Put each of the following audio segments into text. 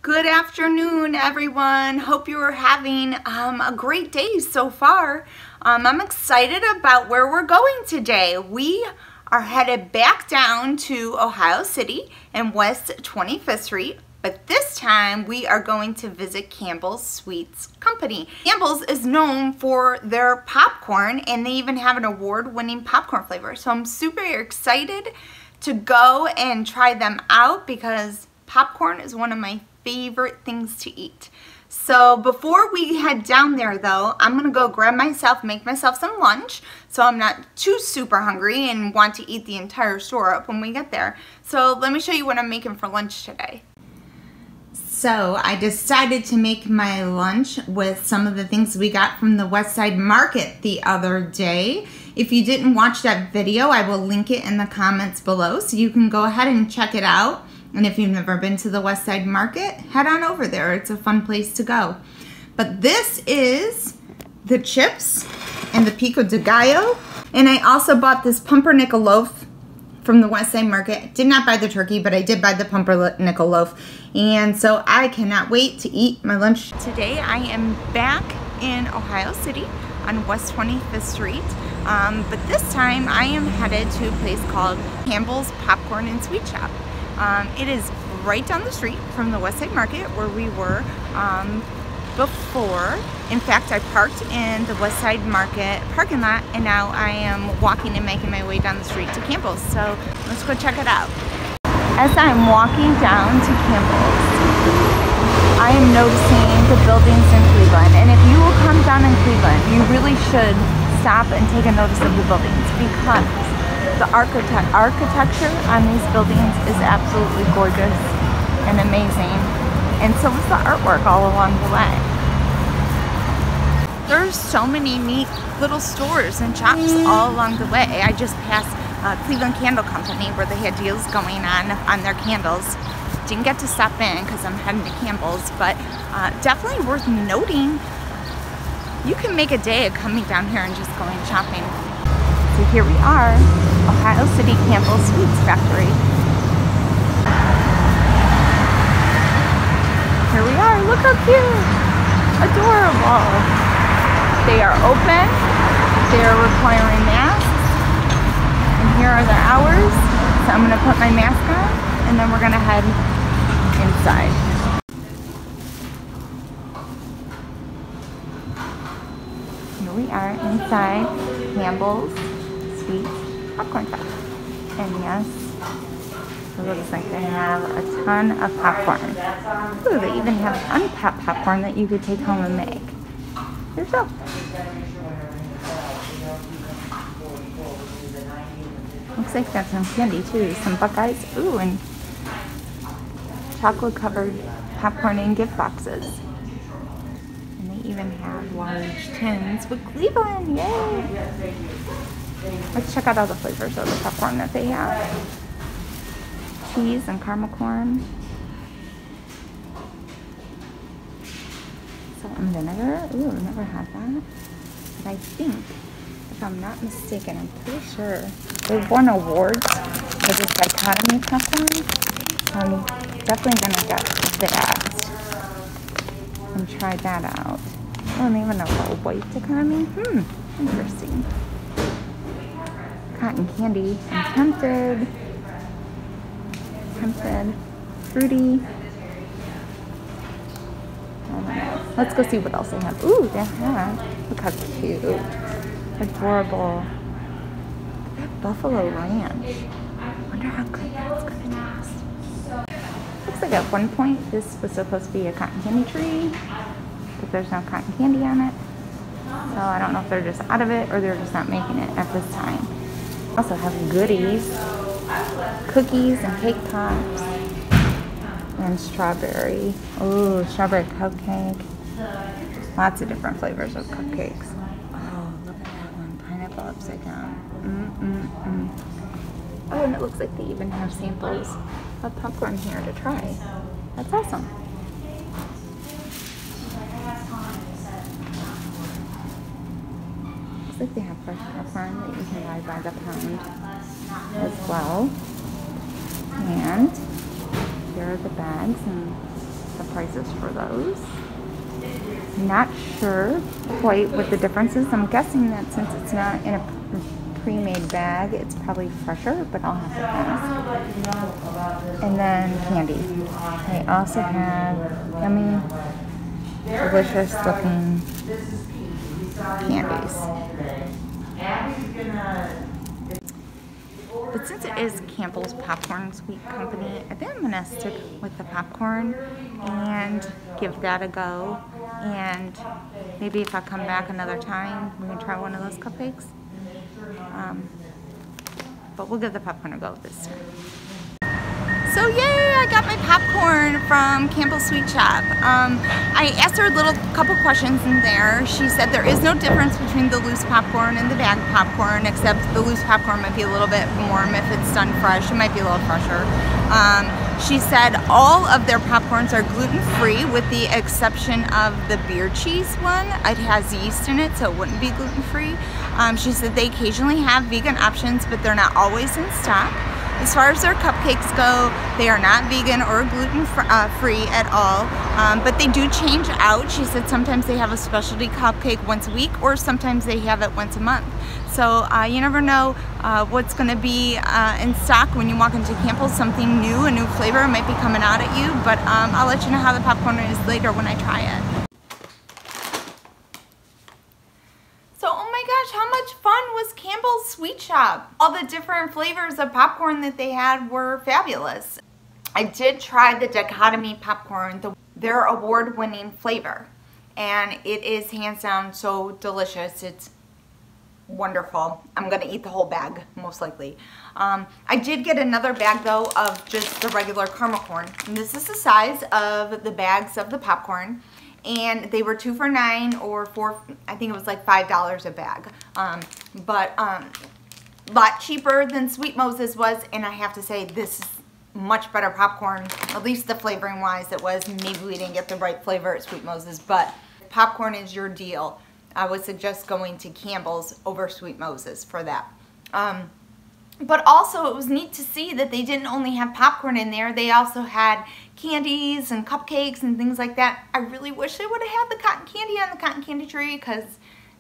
Good afternoon, everyone. Hope you are having a great day so far. I'm excited about where we're going today. We are headed back down to Ohio City and West 25th Street, but this time we are going to visit Campbell's Sweets Company. Campbell's is known for their popcorn, and they even have an award-winning popcorn flavor. So I'm super excited to go and try them out because popcorn is one of my favorite things to eat. So before we head down there though, I'm gonna go make myself some lunch so I'm not too super hungry and want to eat the entire store up when we get there. So let me show you what I'm making for lunch today. So I decided to make my lunch with some of the things we got from the West Side Market the other day. If you didn't watch that video, I will link it in the comments below so you can go ahead and check it out. And if you've never been to the West Side Market, head on over there. It's a fun place to go. But this is the chips and the pico de gallo. And I also bought this pumpernickel loaf from the West Side Market. Did not buy the turkey, but I did buy the pumpernickel loaf. And so I cannot wait to eat my lunch. Today I am back in Ohio City on West 25th Street. But this time I am headed to a place called Campbell's Popcorn and Sweet Shop. It is right down the street from the West Side Market where we were before. In fact, I parked in the West Side Market parking lot, and now I am walking and making my way down the street to Campbell's. So let's go check it out. As I'm walking down to Campbell's, I am noticing the buildings in Cleveland. And if you will come down in Cleveland, you really should stop and take a notice of the buildings because the architecture on these buildings is absolutely gorgeous and amazing, and so is the artwork all along the way. There's so many neat little stores and shops all along the way. I just passed Cleveland Candle Company where they had deals going on their candles. Didn't get to stop in because I'm heading to Campbell's, but definitely worth noting. You can make a day of coming down here and just going shopping. So here we are, Ohio City Campbell Sweets Factory. Here we are, look how cute! Adorable! They are open, they are requiring masks, and here are their hours. So I'm gonna put my mask on, and then we're gonna head inside. Here we are inside Campbell's Sweet Popcorn Shop. And yes, it looks like they have a ton of popcorn. Ooh, they even have unpopped popcorn that you could take home and make. Here's up. Looks like that's some candy too, some Buckeyes. Ooh, and chocolate covered popcorn in gift boxes. And they even have large tins with Cleveland, yay! Let's check out all the flavors of the popcorn that they have. Cheese and caramel corn. Salt and vinegar. Ooh, I've never had that. But I think, if I'm not mistaken, I'm pretty sure they've won awards for this dichotomy popcorn. So I'm definitely gonna get that and try that out. I don't even know about white dichotomy. Interesting. Cotton candy. I'm tempted. Fruity. I don't know. Let's go see what else they have. Ooh, they have. Look how cute. Adorable. They have buffalo ranch. Wonder how good that's gonna taste. Looks like at one point this was supposed to be a cotton candy tree, but there's no cotton candy on it. So I don't know if they're just out of it or they're just not making it at this time. Also have goodies, cookies and cake pops, and strawberry. Oh, strawberry cupcake. Lots of different flavors of cupcakes. Oh, look at that one, pineapple upside down. Oh, and it looks like they even have samples of popcorn here to try. That's awesome. Looks like they have fresh popcorn that you can buy by the pound as well. And here are the bags, and the prices for those. Not sure quite what the difference is. I'm guessing that since it's not in a pre-made bag, it's probably fresher, but I'll have to ask. And then candy. They also have yummy, delicious looking candies. But since it is Campbell's Popcorn Sweet Company, I think I'm going to stick with the popcorn and give that a go. And maybe if I come back another time, we can try one of those cupcakes. But we'll give the popcorn a go this time. So yay, I got my popcorn from Campbell's Sweet Shop. I asked her a couple questions in there. She said there is no difference between the loose popcorn and the bag popcorn, except the loose popcorn might be a little bit warm if it's done fresh. It might be a little fresher. She said all of their popcorns are gluten-free with the exception of the beer cheese one. It has yeast in it, so it wouldn't be gluten-free. She said they occasionally have vegan options, but they're not always in stock. As far as their cupcakes go, they are not vegan or gluten-free at all, but they do change out. She said sometimes they have a specialty cupcake once a week, or sometimes they have it once a month. So you never know what's going to be in stock when you walk into Campbell's. Something new, a new flavor might be coming out at you, but I'll let you know how the popcorn is later when I try it. How much fun was Campbell's Sweet Shop? All the different flavors of popcorn that they had were fabulous. I did try the dichotomy popcorn, their award-winning flavor, and it is hands down so delicious. It's wonderful. I'm gonna eat the whole bag, most likely. I did get another bag though of just the regular caramel corn, and this is the size of the bags of the popcorn. And they were 2 for $9 or 4, I think it was like $5 a bag. But a lot cheaper than Sweet Moses was, and I have to say this is much better popcorn, at least the flavoring wise it was. Maybe we didn't get the right flavor at Sweet Moses, but popcorn is your deal. I would suggest going to Campbell's over Sweet Moses for that. But also it was neat to see that they didn't only have popcorn in there, they also had candies and cupcakes and things like that. I really wish they would have had the cotton candy on the cotton candy tree, because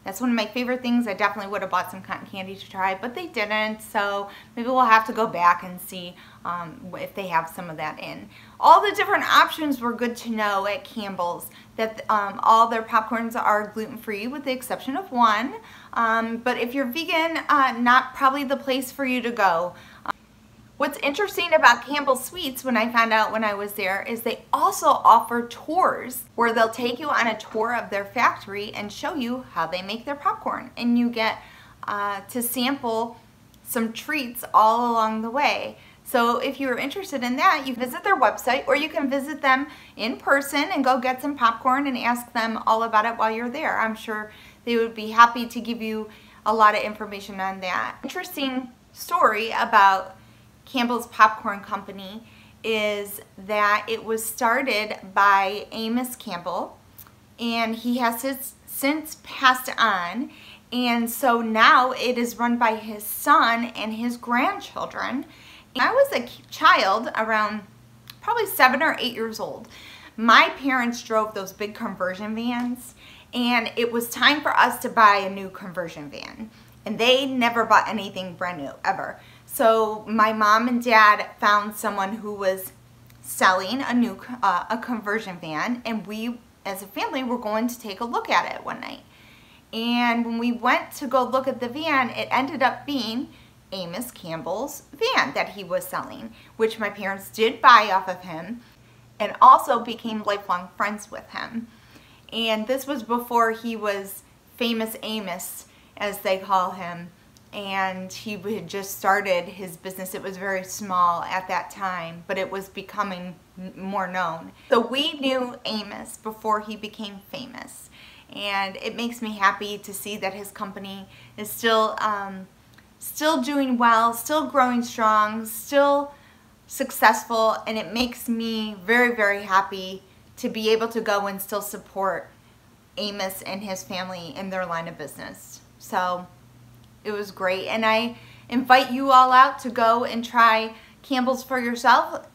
that's one of my favorite things. I definitely would have bought some cotton candy to try, but they didn't, so maybe we'll have to go back and see if they have some of that in. All the different options were good to know at Campbell's, that all their popcorns are gluten-free with the exception of one, but if you're vegan, not probably the place for you to go. What's interesting about Campbell's Sweets, when I found out when I was there, is they also offer tours where they'll take you on a tour of their factory and show you how they make their popcorn. And you get to sample some treats all along the way. So if you're interested in that, you visit their website, or you can visit them in person and go get some popcorn and ask them all about it while you're there. I'm sure they would be happy to give you a lot of information on that. Interesting story about Campbell's Popcorn Company is that it was started by Amos Campbell, and he has since passed on, and so now it is run by his son and his grandchildren. I was a child, around probably 7 or 8 years old. My parents drove those big conversion vans, and it was time for us to buy a new conversion van, and they never bought anything brand new ever. So my mom and dad found someone who was selling a conversion van, and we as a family were going to take a look at it one night. And when we went to go look at the van, it ended up being Amos Campbell's van that he was selling, which my parents did buy off of him and also became lifelong friends with him. And this was before he was famous Amos, as they call him. And he had just started his business. It was very small at that time, but it was becoming more known. So we knew Amos before he became famous, and it makes me happy to see that his company is still doing well, still growing strong, still successful, and it makes me very, very happy to be able to go and still support Amos and his family in their line of business. So it was great, and I invite you all out to go and try Campbell's for yourself.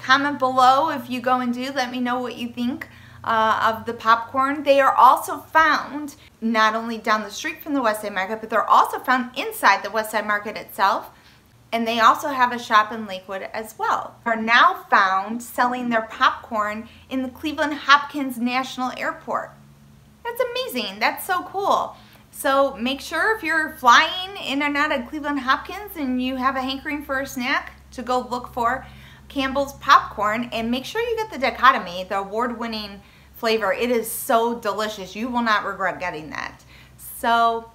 Comment below if you go and do. Let me know what you think of the popcorn. They are also found not only down the street from the Westside Market, but they're also found inside the Westside Market itself. And they also have a shop in Lakewood as well. They're now found selling their popcorn in the Cleveland Hopkins National Airport. That's amazing. That's so cool. So make sure if you're flying in and out of Cleveland Hopkins and you have a hankering for a snack, to go look for Campbell's popcorn, and make sure you get the dichotomy, the award-winning flavor. It is so delicious. You will not regret getting that. So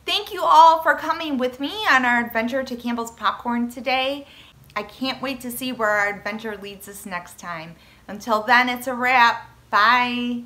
thank you all for coming with me on our adventure to Campbell's popcorn today. I can't wait to see where our adventure leads us next time. Until then, it's a wrap. Bye.